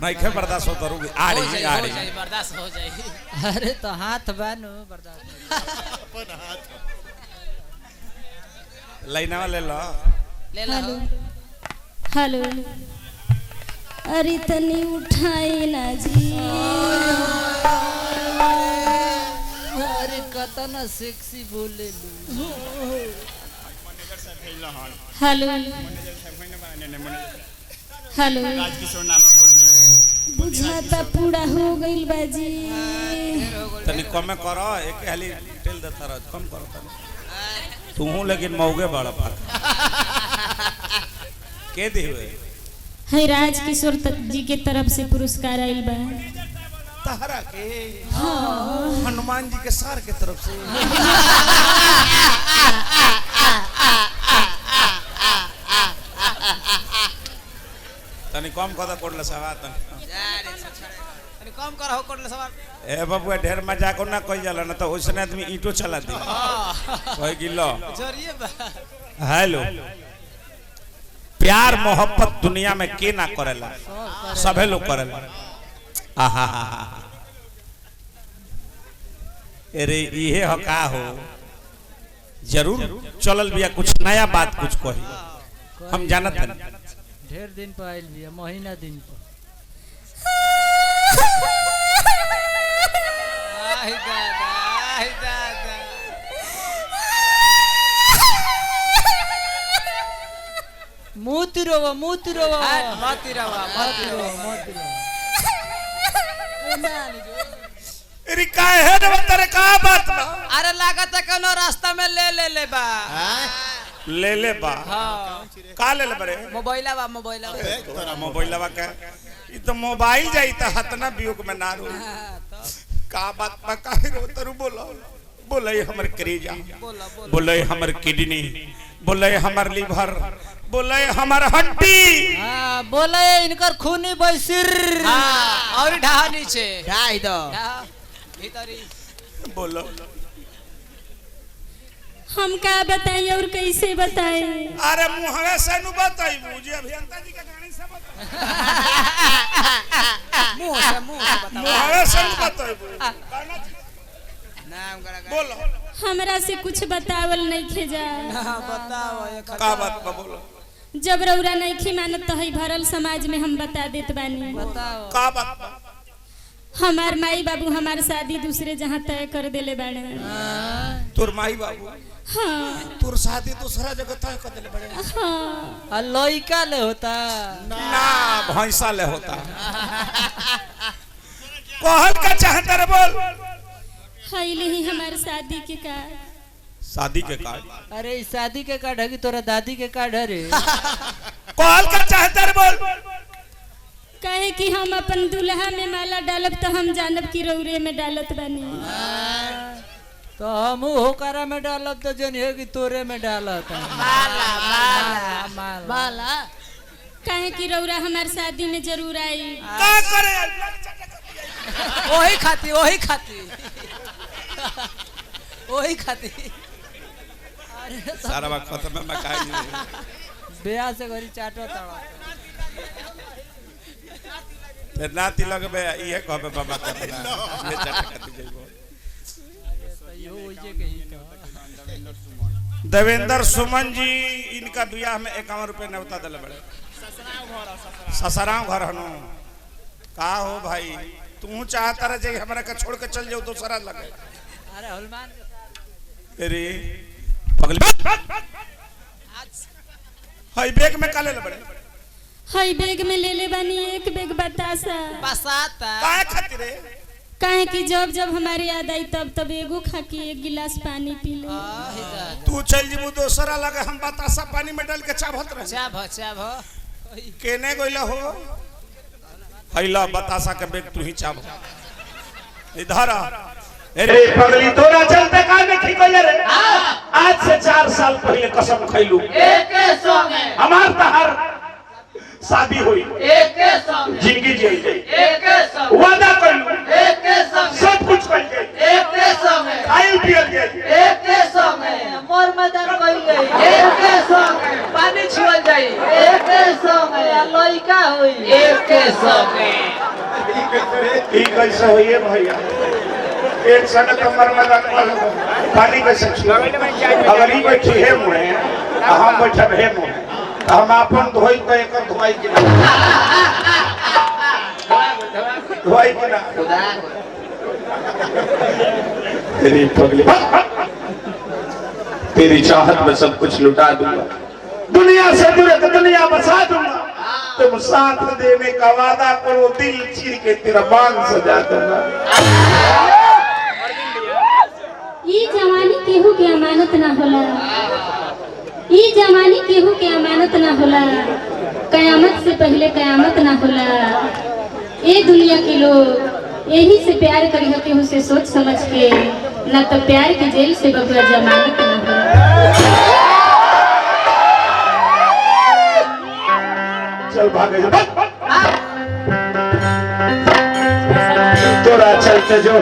नहीं खे बर्दाश्त होता रुक आड़ी आड़ी बर्दाश्त हो जाए। अरे तो हाथ बानो बर्दाश्त अपन हाथ लाइना ले लो ले लो। हेलो अरे तनी उठाई ना जी। अरे कतना सेक्सी बोले लो। हेलो हेलो बुझाता पूरा हो गइल बाजी। तनी कम करो एक हाली टेल देता रह कम करो तनी तू लेकिन मौगे बड़ा पा के देवे है राज किशोर जी के तरफ से पुरस्कार आइल बा तहरा के हनुमान जी के सार के तरफ से तनी कम कदा कोडला सवा तनी कम करो कोडला सवाल। ए बाबू ढेर मजाक ना कोई जाला ना तो ओसने आदमी ईंटो चला दे कोई गिलो जरिए बा। हेलो प्यार मोहब्बत दुनिया में के ना करेला सभे लोग करेला। आहा अरे इहे हो का हो जरूर चलल बिया कुछ नया बात कुछ कही हम जानत हन ढेर दिन पर आइल बिया महीना दिन पर। आई दादा आई दादा। मूती रोवा मत रवा अरे काहे है रे तेरे का बात बा। अरे लागत है कोनो रास्ता में ले बा। ले बा हां का ले बरे मोबाइल बा मोबाइलवा का ई तो मोबाइल जाई त हतना वियोग में ना रो का बात बा काहे रो तरू बोलो बोले हमर करेजा बोले हमर किडनी बोले हमर लीवर बोले हमर हड्डी। हां बोले इनकर खूनी बैसिर। हां और ढहा नीचे ढाई दो भीतरी बोलो हम का बताएं और कैसे बताएं। अरे मुहवे से नु बताई मुझे अभियंता जी का गाड़ी से बता मुंह से बताओ मुहवे से नु बताई नाम करा बोलो हमरा से कुछ बतावल नहीं खेजा। हां बताओ ये का बात बा बोलो जब रौरा नहीं खी मानत तो है भरल समाज में हम बता देत बानी। बताओ का बात बा हमार माई बाबू हमार शादी दूसरे जहां तय कर देले बाड़े। तोर माई बाबू हाँ तोर शादी दूसरा जगह तय कर देले बड़े हाँ आ लइका ले होता ना भैंसा ले होता कहल का चाहता रे बोल हाइले ही हमार शादी के कार्ड। शादी के कार्ड अरे इस शादी के कार्ड है कि तोरा दादी के कार्ड है रे। कहल का चाहता रे बोल कहे कि हम अपन दुल्हा में माला डालब तो हम जानब कि रौरे में डालत बानी। तो हम होकरा में डालब तो जनिए कि तोरे में डालत माला कहे कि रौरा हमार शादी में जरूर आई। का करे वही खाती वही खाती सारा बात खत्म में मैं काई नहीं ब्याह से घरी चाटो तड़ा फिर नाती लगबे इहे कहबे बाबा करना ये चाटा खाती जइबो। यो ओजे कही तो देवेंद्र सुमन जी इनका ब्याह में 51 रुपए नेवता दिले बड़े ससराम घर हनु का हो भाई तू चाहता रह जे हमरा के छोड़ के चल जाओ दूसरा लगे। अरे हनुमान अरे पगल हाई बैग में काले ले बड़े हाई बैग में ले ले बानी एक बैग बतासा। बसाता काहे खातिर रे कहे कि जब जब हमारी याद आई तब तब एगो खा के एक गिलास पानी पी ले। तू चल जीबू दूसरा लगे हम बतासा पानी में डाल के चाभत रह चाभ केने गइला हो हैला बतासा के बैग तू ही चाभ इधर अरे पगली तोरा चलते का नहीं ठीक होले रे आज से 4 साल पहले कसम खइलू एके संगे हमार तहार शादी हुई एके संगे जिंदगी जी एके संगे वादा कइलू एके संगे सब कुछ कइल गई एके संगे खाइल पियल गई एके संगे मोर मदन कइल गई एके संगे पानी छिवल जाई एके संगे लड़का हुई एक के समय ई कैसे होइए भैया एक सन कमर में रखल पानी कैसे छू अगर ई बैठी है मुहे हम बैठब है मुहे हम अपन धोई के एक धोई के धोई के ना तेरी पगली तेरी चाहत में सब कुछ लुटा दूंगा दुनिया से दूर तो दुनिया बसा दूंगा तुम साथ देने का वादा करो दिल चीर के तेरा बांध सजा दूंगा ई जवानी केहू के अमानत ना होला ई जवानी केहू के अमानत ना होला कयामत से पहले कयामत ना होला ए दुनिया के लोग यही से प्यार करी हो केहू से सोच समझ के ना तो प्यार की जेल से बगैर जमानत ना होला चल भागे जा तोरा चलते जो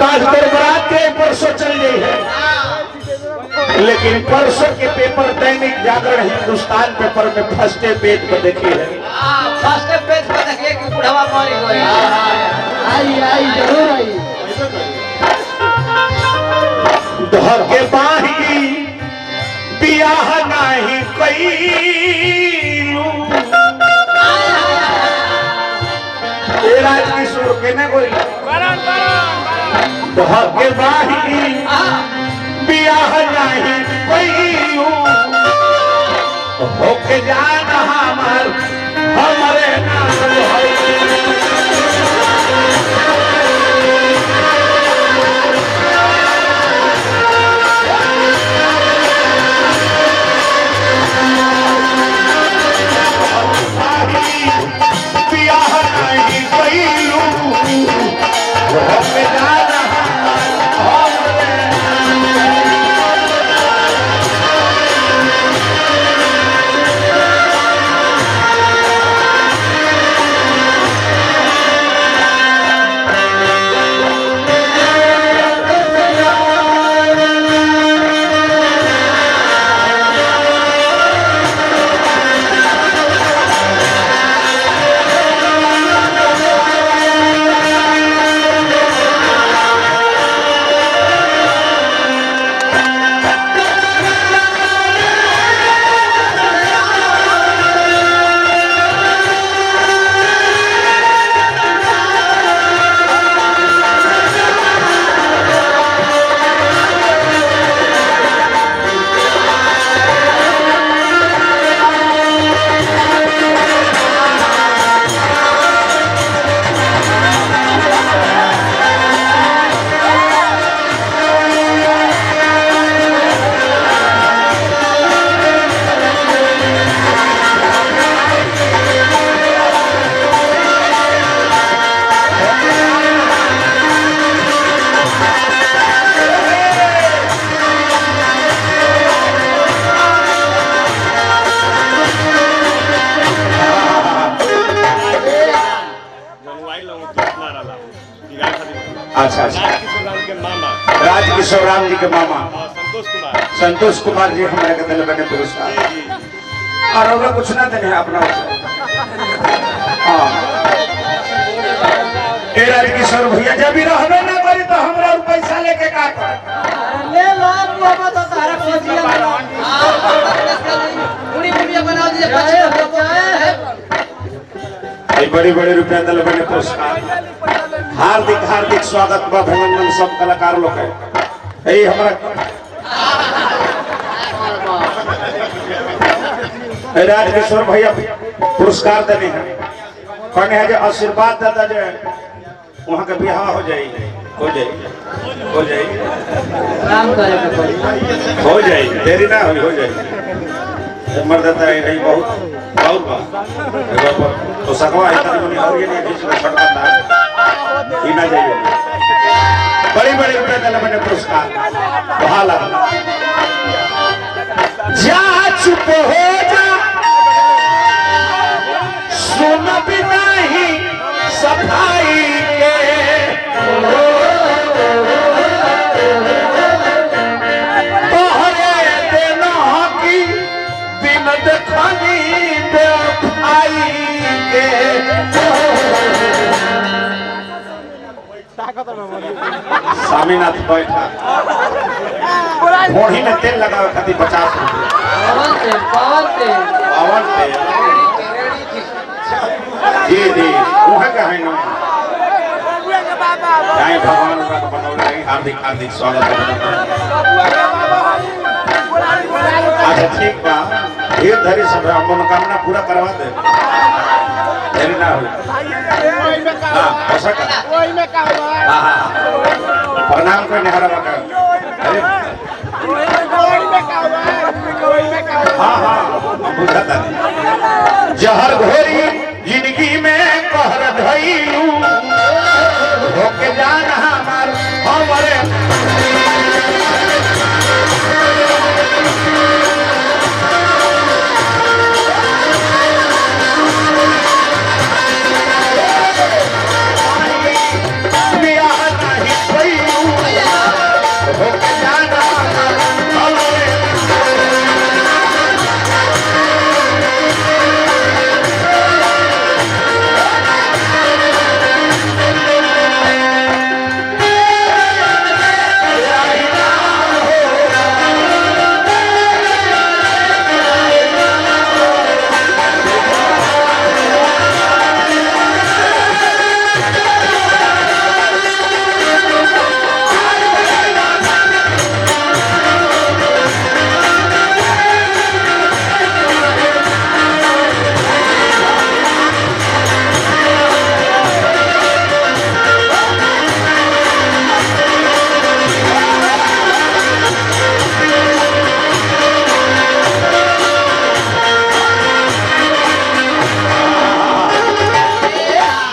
काज तेरे बरात के परसों चल गई है लेकिन परसों के पेपर दैनिक जागरण हिंदुस्तान पेपर में फर्स्ट पेज पर देखी है फर्स्ट पेज पर देखिए कि बुढ़वा मर गए आई जरूर आई धर के बाही बियाह नहीं कईलू ए राजकिशोर के ने कोई धर के बाही बियाह नहीं कईलू होके जाना हमारे नाम है अच्छा राजकिशोर राम जी के मामा संतोष कुमार जी हमारे के दिल बने पुरस्कार और होगा कुछ ना देने अपना हाँ ए राजकिशोर भैया जब भी रहबे ना करी तो हमरा पैसा लेके का कर ले लो बाबा तो तारा खोजिया बना पूरी वीडियो बना दीजिए 25 ये बड़ी बड़ी रुपया दिल बने पुरस्कार हार्दिक हार्दिक स्वागत बा अभिनंदन सब कलाकार लोग है यही हमारा राजकिशोर भैया पुरस्कार देने हैं कहने हैं जो आशीर्वाद दादा जो वहाँ का बिहार हो जाएगी हो जाएगी काम करे हो जाएगी देरी ना हो जाएगी मर्दाता है नहीं बहुत बहुत तो सकवा है तब नहीं और ये नहीं किसी का छटका था ही ना जाइए बड़ी बड़ी रुपए दिल मैंने पुरस्कार वहाँ लगा जा चुप हो जा सुन भी नहीं सफाई के तोहरे देना की स्वामीनाथ बैठा घोड़ी में तेल लगावे खातिर 50 रुपया पवन तेल जी जी वहाँ का है ना जय भगवान का बनौला हार्दिक हार्दिक स्वागत है। अच्छा ठीक बा धीरे धीरे सब मनोकामना पूरा करवा दे देरी ना हो। हाँ ऐसा कर हाँ प्रणाम करने हरा बका अरे हाँ हाँ बुझाता नहीं जहर घोरी जिंदगी में कहर धइलू होके जान हमारे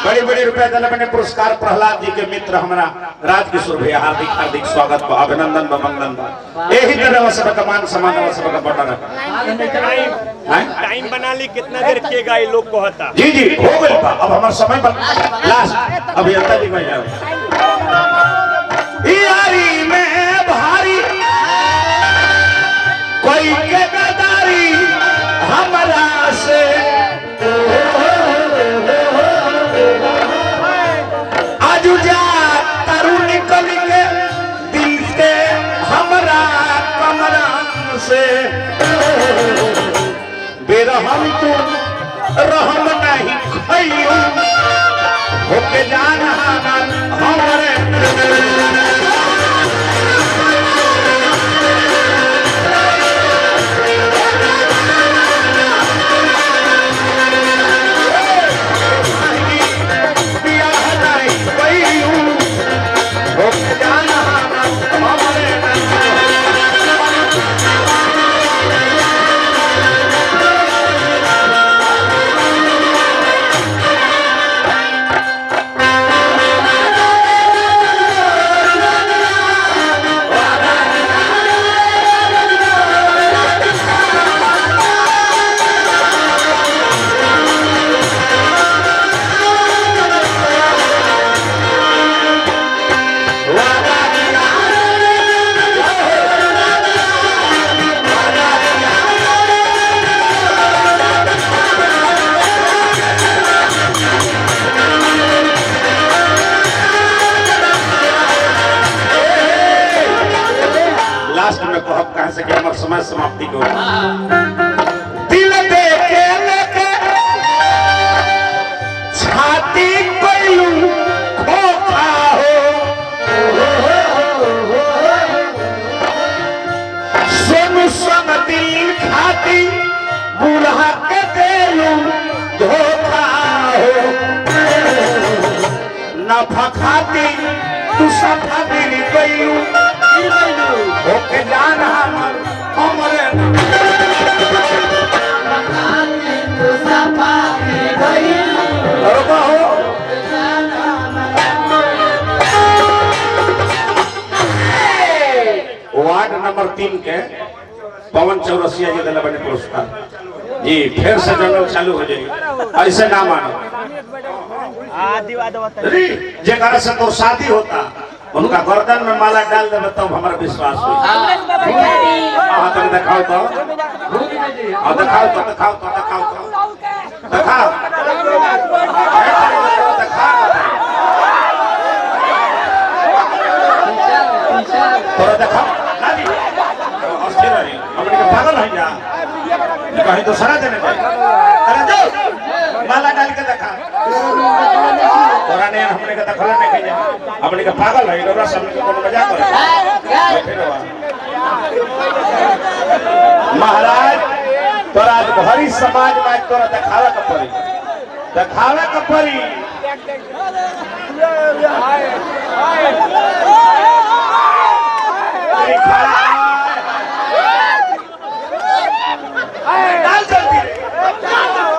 मैंने पुरस्कार प्रहलाद जी के मित्र हमारा राजकिशोर भैया हार्दिक हार्दिक स्वागत को अभिनंदन बंदन यही तरह सबका मान सम्मान सबका बटन टाइम बना ली कितना देर किएगा ये लोग को हता जी जी हो गई अब हमारा समय लास्ट अभियंता जी में जाओ यारी में भारी कोई के गदारी हमारा से बेरहम तू रहम नहीं खइयो होके जाना हमरे कहां से हमारे समय समाप्ति को दिल दे के लेके छाती पलू खोखा हो सोनू संग दिल खाती बुढ़ा के देलू धोखा हो नफा खाती तू सफा दिल गयू होके जाना हमरे वार्ड नंबर 3 के पवन चौरसिया जी दिला बने पुरस्कार जी फिर से जंगल चालू हो जाएगी ऐसे ना मानो जेकरा से तो शादी होता उनका गर्दन में माला डाल देवे तब हमारा विश्वास हो दिखाओ तो दिखाओ तो दिखाओ तो दिखाओ तो दिखाओ भाई तो सारा देने दे। अरे जो माला डाल के देखा तोरा ने हमने का दखला नहीं कइया हमने का पागल है लोरा सब के कोनो मजाक करे महाराज तोरा भरी समाज में तोरा दिखावे का पड़ी डाल जल्दी